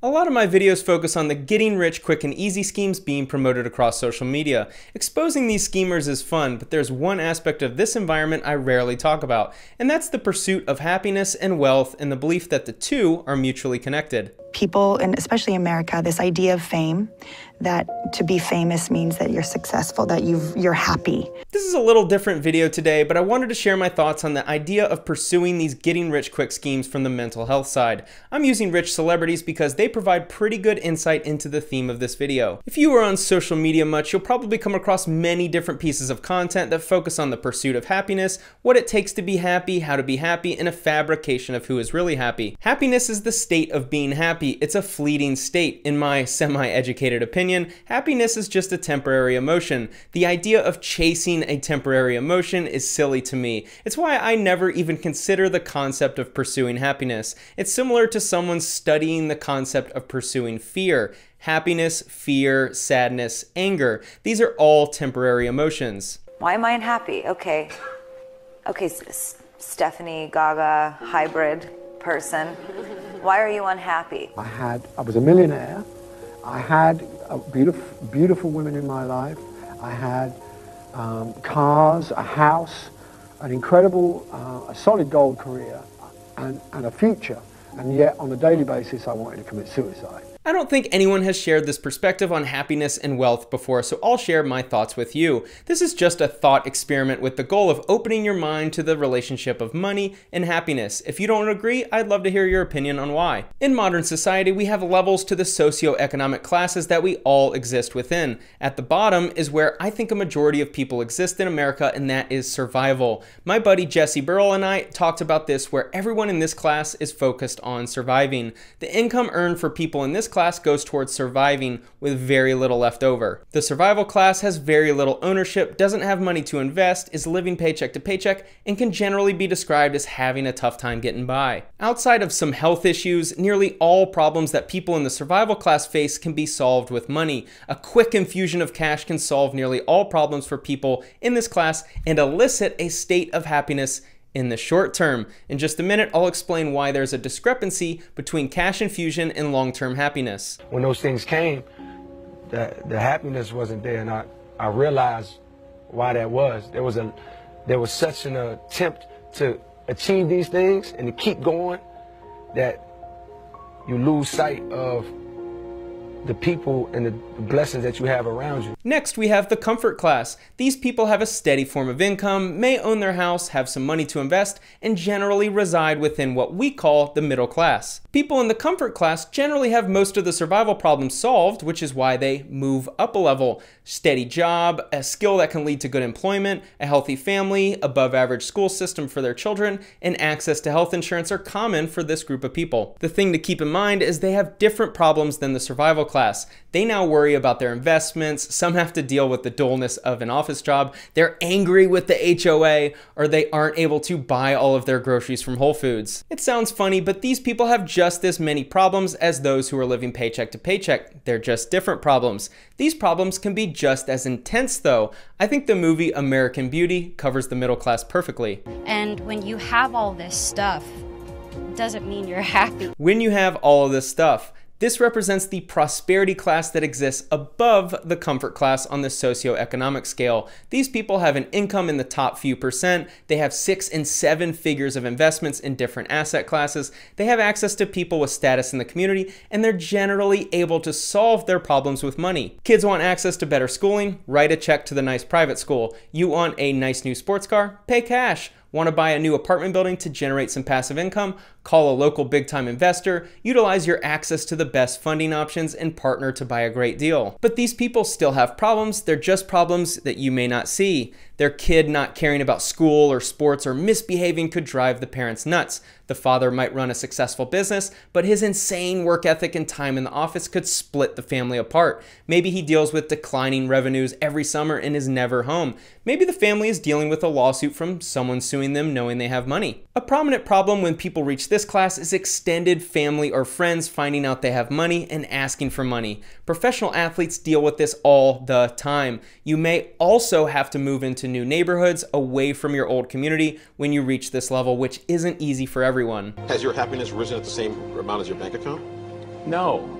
A lot of my videos focus on the getting rich quick and easy schemes being promoted across social media. Exposing these schemers is fun, but there's one aspect of this environment I rarely talk about, and that's the pursuit of happiness and wealth and the belief that the two are mutually connected. People, and especially America, this idea of fame, that to be famous means that you're successful, that you're happy. This is a little different video today, but I wanted to share my thoughts on the idea of pursuing these getting rich quick schemes from the mental health side. I'm using rich celebrities because they provide pretty good insight into the theme of this video. If you are on social media much, you'll probably come across many different pieces of content that focus on the pursuit of happiness, what it takes to be happy, how to be happy, and a fabrication of who is really happy. Happiness is the state of being happy. It's a fleeting state. In my semi-educated opinion, happiness is just a temporary emotion. The idea of chasing a temporary emotion is silly to me. It's why I never even consider the concept of pursuing happiness. It's similar to someone studying the concept of pursuing fear. Happiness, fear, sadness, anger. These are all temporary emotions. Why am I unhappy? Okay, Stephanie Gaga, hybrid person. Why are you unhappy? I was a millionaire. I had beautiful women in my life. I had cars, a house, an incredible, a solid gold career, and a future. And yet, on a daily basis, I wanted to commit suicide. I don't think anyone has shared this perspective on happiness and wealth before, so I'll share my thoughts with you. This is just a thought experiment with the goal of opening your mind to the relationship of money and happiness. If you don't agree, I'd love to hear your opinion on why. In modern society, we have levels to the socioeconomic classes that we all exist within. At the bottom is where I think a majority of people exist in America, and that is survival. My buddy Jesse Burrell and I talked about this, where everyone in this class is focused on surviving. The income earned for people in this class goes towards surviving with very little left over. The survival class has very little ownership, doesn't have money to invest, is living paycheck to paycheck, and can generally be described as having a tough time getting by. Outside of some health issues, nearly all problems that people in the survival class face can be solved with money. A quick infusion of cash can solve nearly all problems for people in this class and elicit a state of happiness in the short term. In just a minute, I'll explain why there's a discrepancy between cash infusion and long-term happiness. When those things came, the happiness wasn't there, and I realized why that was. There was such an attempt to achieve these things and to keep going that you lose sight of the people and the blessings that you have around you. Next, we have the comfort class. These people have a steady form of income, may own their house, have some money to invest, and generally reside within what we call the middle class. People in the comfort class generally have most of the survival problems solved, which is why they move up a level. Steady job, a skill that can lead to good employment, a healthy family, above average school system for their children, and access to health insurance are common for this group of people. The thing to keep in mind is they have different problems than the survival class. They now worry about their investments, some have to deal with the dullness of an office job, they're angry with the HOA, or they aren't able to buy all of their groceries from Whole Foods. It sounds funny, but these people have just as many problems as those who are living paycheck to paycheck. They're just different problems. These problems can be just as intense though. I think the movie American Beauty covers the middle class perfectly. And when you have all this stuff, doesn't mean you're happy. When you have all of this stuff, this represents the prosperity class that exists above the comfort class on the socioeconomic scale. These people have an income in the top few percent, they have 6 and 7 figures of investments in different asset classes, they have access to people with status in the community, and they're generally able to solve their problems with money. Kids want access to better schooling? Write a check to the nice private school. You want a nice new sports car? Pay cash. Want to buy a new apartment building to generate some passive income? Call a local big-time investor, utilize your access to the best funding options, and partner to buy a great deal. But these people still have problems. They're just problems that you may not see. Their kid not caring about school or sports or misbehaving could drive the parents nuts. The father might run a successful business, but his insane work ethic and time in the office could split the family apart. Maybe he deals with declining revenues every summer and is never home. Maybe the family is dealing with a lawsuit from someone suing them knowing they have money. A prominent problem when people reach this class is extended family or friends finding out they have money and asking for money. Professional athletes deal with this all the time. You may also have to move into new neighborhoods away from your old community when you reach this level, which isn't easy for everyone. Has your happiness risen at the same amount as your bank account? No.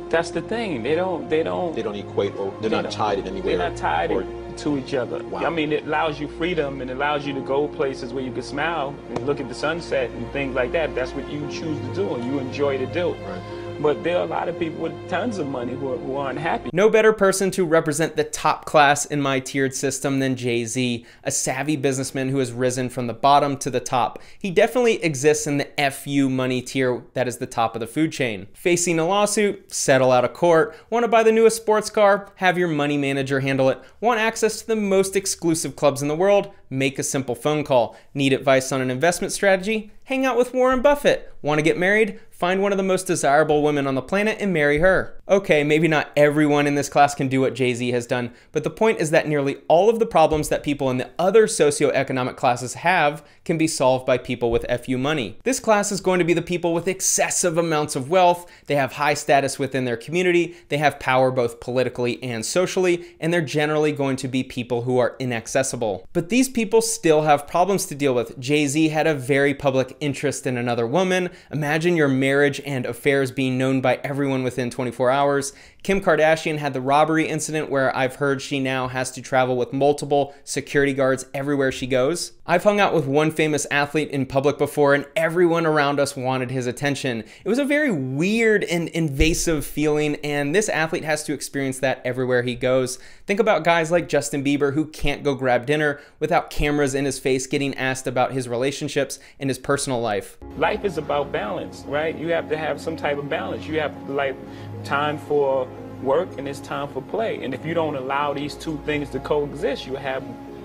That's the thing. They don't equate, or they're not tied in any way. They're not tied to each other. Wow. I mean, it allows you freedom and it allows you to go places where you can smile and look at the sunset and things like that. That's what you choose to do and you enjoy to do. Right. But there are a lot of people with tons of money who are unhappy. No better person to represent the top class in my tiered system than Jay-Z, a savvy businessman who has risen from the bottom to the top. He definitely exists in the FU money tier that is the top of the food chain. Facing a lawsuit, settle out of court, want to buy the newest sports car, have your money manager handle it, want access to the most exclusive clubs in the world, make a simple phone call. Need advice on an investment strategy? Hang out with Warren Buffett. Want to get married? Find one of the most desirable women on the planet and marry her. Okay, maybe not everyone in this class can do what Jay-Z has done, but the point is that nearly all of the problems that people in the other socioeconomic classes have can be solved by people with FU money. This class is going to be the people with excessive amounts of wealth, they have high status within their community, they have power both politically and socially, and they're generally going to be people who are inaccessible. But these people still have problems to deal with. Jay-Z had a very public interest in another woman. Imagine your marriage and affairs being known by everyone within 24 hours. Kim Kardashian had the robbery incident where I've heard she now has to travel with multiple security guards everywhere she goes. I've hung out with one famous athlete in public before and everyone around us wanted his attention. It was a very weird and invasive feeling, and this athlete has to experience that everywhere he goes. Think about guys like Justin Bieber who can't go grab dinner without cameras in his face getting asked about his relationships and his personal life. Life is about balance, right? You have to have some type of balance. You have like time for work and it's time for play. And if you don't allow these two things to coexist, you have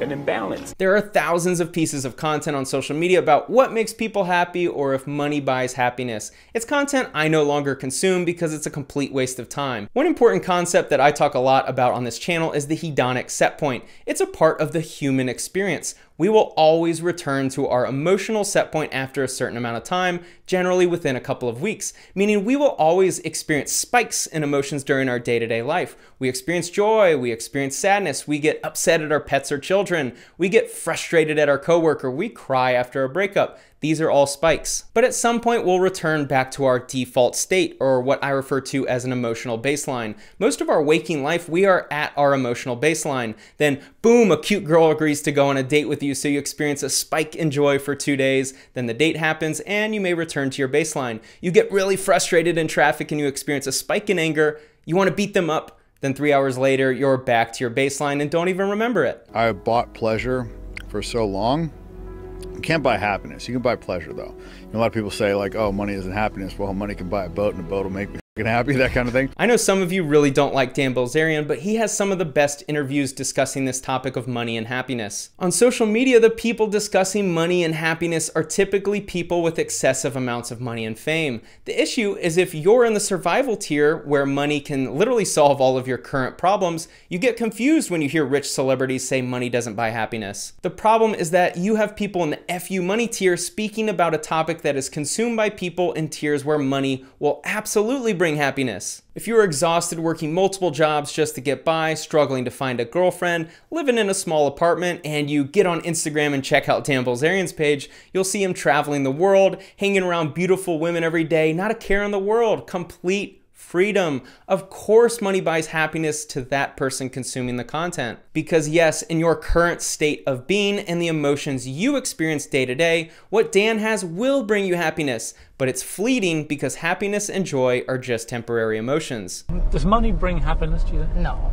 an imbalance. There are thousands of pieces of content on social media about what makes people happy or if money buys happiness. It's content I no longer consume because it's a complete waste of time. One important concept that I talk a lot about on this channel is the hedonic set point. It's a part of the human experience. We will always return to our emotional set point after a certain amount of time, generally within a couple of weeks, meaning we will always experience spikes in emotions during our day-to-day life. We experience joy, we experience sadness, we get upset at our pets or children, we get frustrated at our coworker, we cry after a breakup. These are all spikes. But at some point, we'll return back to our default state, or what I refer to as an emotional baseline. Most of our waking life, we are at our emotional baseline. Then, boom, a cute girl agrees to go on a date with you, so you experience a spike in joy for 2 days. Then the date happens, and you may return to your baseline. You get really frustrated in traffic, and you experience a spike in anger. You want to beat them up. Then 3 hours later, you're back to your baseline and don't even remember it. I bought pleasure for so long. You can't buy happiness. You can buy pleasure, though. You know, a lot of people say, like, oh, money isn't happiness. Well, money can buy a boat, and a boat will make me happy, that kind of thing. I know some of you really don't like Dan Bilzerian, but he has some of the best interviews discussing this topic of money and happiness. On social media, the people discussing money and happiness are typically people with excessive amounts of money and fame. The issue is if you're in the survival tier where money can literally solve all of your current problems, you get confused when you hear rich celebrities say money doesn't buy happiness. The problem is that you have people in the FU money tier speaking about a topic that is consumed by people in tiers where money will absolutely bring happiness. If you're exhausted working multiple jobs just to get by, struggling to find a girlfriend, living in a small apartment, and you get on Instagram and check out Dan Bilzerian's page, you'll see him traveling the world, hanging around beautiful women every day, not a care in the world, complete freedom. Of course, money buys happiness to that person consuming the content. Because yes, in your current state of being and the emotions you experience day to day, what Dan has will bring you happiness, but it's fleeting because happiness and joy are just temporary emotions. Does money bring happiness to you? No.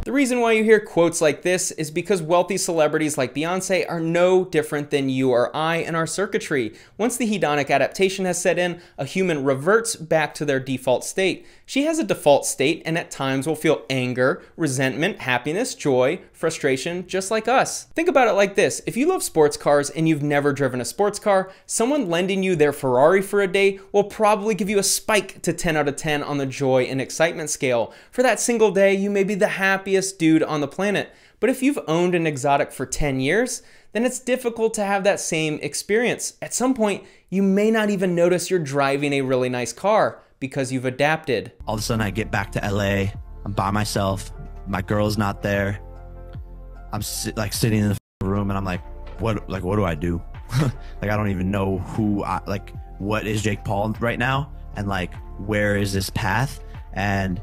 The reason why you hear quotes like this is because wealthy celebrities like Beyonce are no different than you or I in our circuitry. Once the hedonic adaptation has set in, a human reverts back to their default state. She has a default state and at times will feel anger, resentment, happiness, joy, frustration, just like us. Think about it like this. If you love sports cars and you've never driven a sports car, someone lending you their Ferrari for a day will probably give you a spike to 10 out of 10 on the joy and excitement scale. For that single day, you may be the happiest dude on the planet. But if you've owned an exotic for 10 years, then it's difficult to have that same experience. At some point, you may not even notice you're driving a really nice car because you've adapted. All of a sudden I get back to LA, I'm by myself, my girl's not there. I'm sitting in the room and I'm like, what do I do? Like, I don't even know what is Jake Paul right now? and like, where is this path? And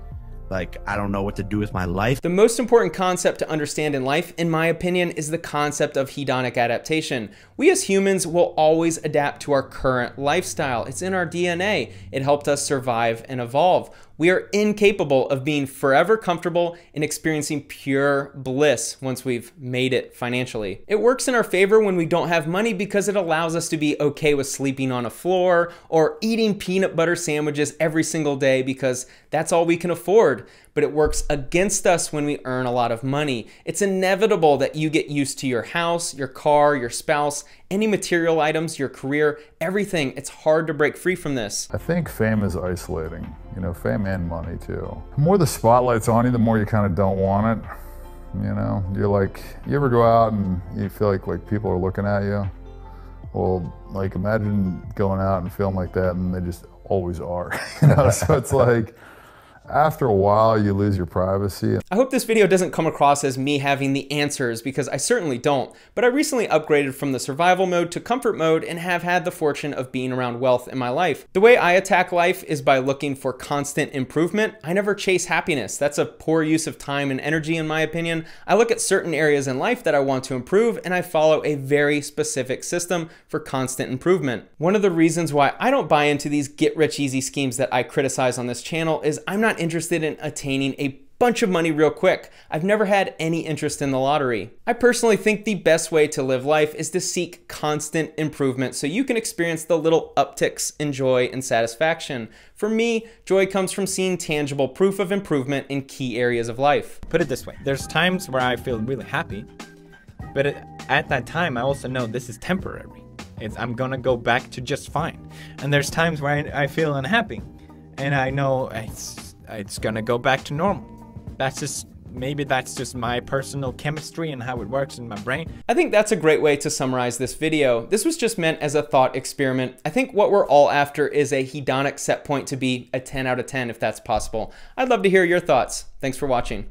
like, I don't know what to do with my life. The most important concept to understand in life, in my opinion, is the concept of hedonic adaptation. We as humans will always adapt to our current lifestyle. It's in our DNA. It helped us survive and evolve. We are incapable of being forever comfortable and experiencing pure bliss once we've made it financially. It works in our favor when we don't have money because it allows us to be okay with sleeping on a floor or eating peanut butter sandwiches every single day because that's all we can afford. But it works against us when we earn a lot of money. It's inevitable that you get used to your house, your car, your spouse, any material items, your career, everything. It's hard to break free from this. I think fame is isolating, you know, fame and money too. The more the spotlight's on you, the more you kind of don't want it. You know, you're like, you ever go out and you feel like people are looking at you? Well, like imagine going out and feeling like that and they just always are, you know? So it's like, after a while, you lose your privacy. I hope this video doesn't come across as me having the answers because I certainly don't, but I recently upgraded from the survival mode to comfort mode and have had the fortune of being around wealth in my life. The way I attack life is by looking for constant improvement. I never chase happiness. That's a poor use of time and energy in my opinion. I look at certain areas in life that I want to improve and I follow a very specific system for constant improvement. One of the reasons why I don't buy into these get-rich-easy schemes that I criticize on this channel is I'm not interested in attaining a bunch of money real quick. I've never had any interest in the lottery. I personally think the best way to live life is to seek constant improvement so you can experience the little upticks in joy and satisfaction. For me, joy comes from seeing tangible proof of improvement in key areas of life. Put it this way, there's times where I feel really happy, but at that time I also know this is temporary. I'm gonna go back to just fine. And there's times where I feel unhappy and I know it's gonna go back to normal. Maybe that's just my personal chemistry and how it works in my brain. I think that's a great way to summarize this video. This was just meant as a thought experiment. I think what we're all after is a hedonic set point to be a 10 out of 10 if that's possible. I'd love to hear your thoughts. Thanks for watching.